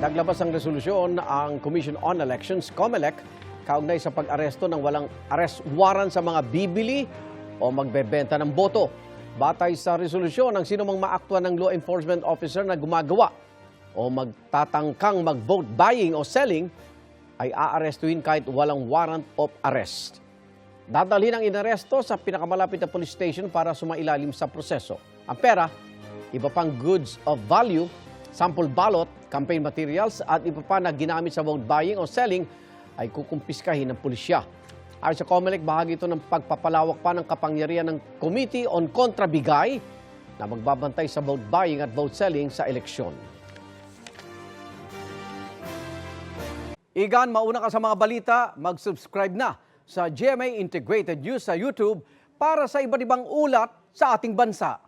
Naglabas ng resolusyon ang Commission on Elections, COMELEC, kaugnay sa pag-aresto ng walang arrest warrant sa mga bibili o magbebenta ng boto. Batay sa resolusyon, ang sinumang maaktwa ng law enforcement officer na gumagawa o magtatangkang mag-vote buying o selling ay aarestuhin kahit walang warrant of arrest. Dadalhin ang inaresto sa pinakamalapit na police station para sumailalim sa proseso. Ang pera, iba pang goods of value, sample ballot, campaign materials at iba pa na ginamit sa vote buying o selling ay kukumpiskahin ng pulisya. Ayon sa COMELEC, bahagi ito ng pagpapalawak pa ng kapangyarihan ng Committee on Kontrabigay na magbabantay sa vote buying at vote selling sa eleksyon. Igan, mauna ka sa mga balita, mag-subscribe na sa GMA Integrated News sa YouTube para sa iba't ibang ulat sa ating bansa.